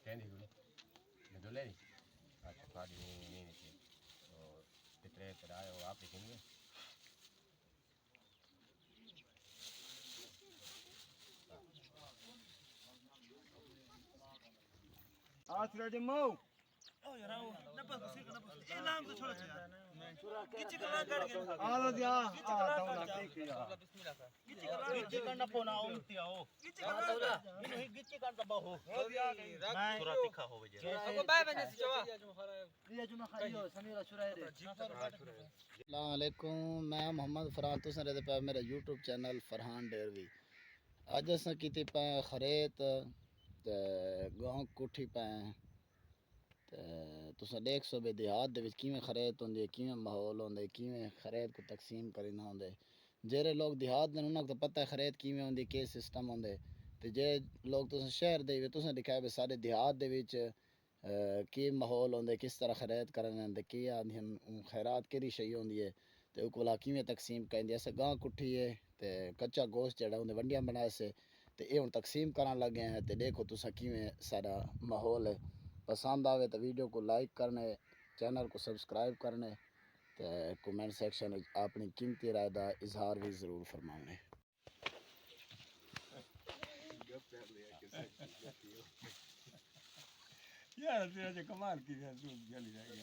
Senti qui, vedo lei? Qua di nini sì. Che tre dai o apri che ne? आसरा जम्मू ओ यार आओ नपस को सिर नपस ए लाम तो छोड़ यार किच कला गड़ के आलो दिया आता हूं ना ठीक है किच करना पोना उमती आओ किच कला इनो ही किच करता बहु थोड़ा तीखा हो बजे को बाय बजे से जवा ये जुमा खाइयो समीरा चुराए दे अस्सलाम वालेकुम मैं मोहम्मद फरहान तुसां रहदे पे मेरा YouTube चैनल फरहान डेयरी अज असां कीती पे खरीद ते गांव कोठी पे ते तुसां देख सो बे देहात दे विच किवें खरीद होंदी है किवें माहौल होंदा है किवें खरीद को तकसीम करना होंदा है जेरे लोग देहात दे उन्हां को पता है खरीद किवें होंदी के सिस्टम होंदे ते जे लोग तुसां शहर दे तुसां दिखाए बे सारे देहात दे विच की माहौल होंदा है किस तरह खरीद करने होंदे की आंदियां खैरात केड़ी शई होंदी है ते उकोला किवें तकसीम करदे अस गांव कुट्ठी है ते कच्चा गोश्त जेड़ा उन्हें वंडियां बनाए से ते ये हुण तकसीम करन लगे हैं ते देखो तुसां किवें सारा माहौल है पसंद आवे तो वीडियो को लाइक करने चैनल को सब्सक्राइब करने ते कमेंट सेक्शन में अपनी कीमती राय का इजहार भी जरूर फरमाने यार तेरा जो कमाल की है तू जल्दी जाएगा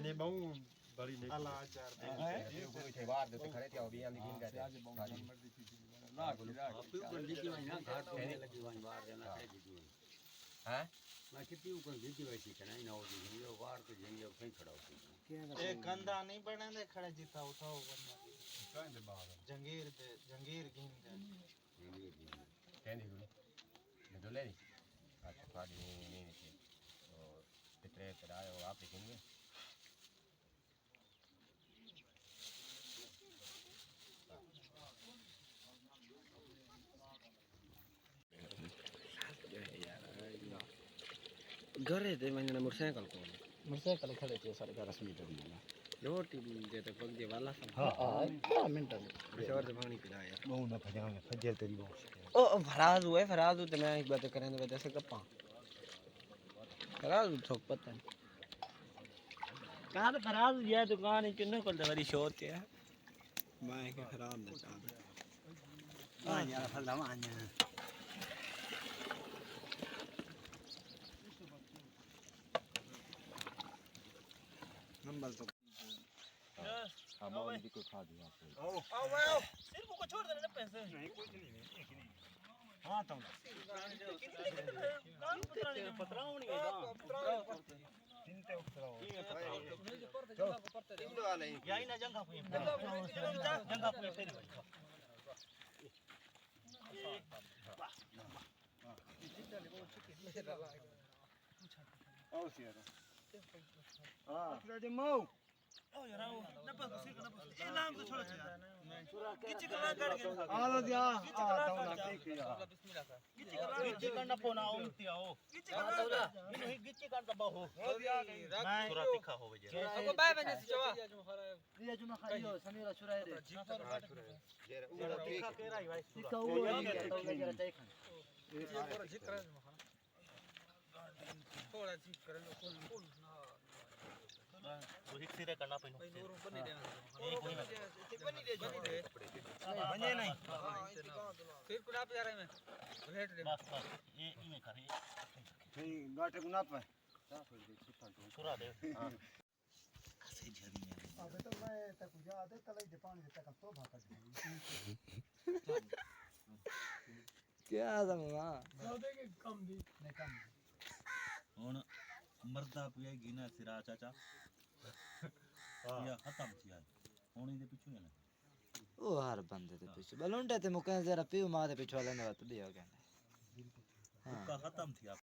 नहीं बहु बड़ी नहीं अल्लाह चार दे कोई थे बाहर दे खड़े थे अभी आंधी गिन गए आज बहुत मर्दी थी ना आपको बंदी की वाली ना घाट होने लगी वाली बाहर देना है जी हैं मैं कितनी ऊपर गिनती वैसी कहना ही ना हो जी ये बाहर तो जेंगे कहीं खड़ा होती ए गंदा नहीं बने दे खड़े जीता उठाओ बंदा कहां दे बाहर जंगीर गिन दे senti qui, vedo lei? Qua di nini sì. Che tre dai o apri che ne? घरे ते मैंने मोटरसाइकिल खड़े थे सारे 10 मीटर में रोटी दे तो पग दे वाला सब हां 10 मिनट शोर से पानी पिला यार बहुत ना फजांगे फजर तेरी बहुत ओ फराज हुए तो मैं एक बात करें तो वजह से गप्पा फराज ठोक पता नहीं कहां पे फराज ये दुकान है किन्ने खोल दे वाली शोर के है मैं के फराज ना चाह आ यार फल्ला मान्या नंबर तो हां मौली भी कोई खा दिया आओ सिर को छोड़ देना पैसे नहीं कुछ नहीं हां तो पतरा होनी है ना चिंता उतराओ किलो वाले यही ना जंगा पे जंगा पे तेरी आओ सियारा हां आसरा जम्मू ओ यार आओ नपस को सिर नपस ए लाम तो छोड़ यार किच कला गड़ के आलो दिया आता हूं ना ठीक है किच करना पोना उमती आओ किच कला इनो ही किच करता बहु थोड़ा तीखा हो बजे को बाय बजे से जवा ये जुमा खाइयो समीरा चुराए दे तीखा केरा ही भाई तीखा हो गया चाय खान ये जिक्र थोड़ा चीज कर लो वो एक सिरे करना पे नूर बनी दे ये कोई ना बनी दे बने नहीं फिर कुड़ा पे जा रहे मैं रेट दे बस ये में करे नहीं गाटे को ना पे छुरा दे हां कैसे झरी में अबे तो मैं तक जा दे तले दे पानी दे तक तो भाग क्या समझा दे के कम दी नहीं कम हुन मर्दा पिया गिना सिरा चाचा या खत्म थी आज होनी दे पिछु है ना ओ हर बंदे ते पीछे बलूंडे ते मुके जरा पीऊ मां दे पिछवाले ने बात भी हो गया हां खत्म थी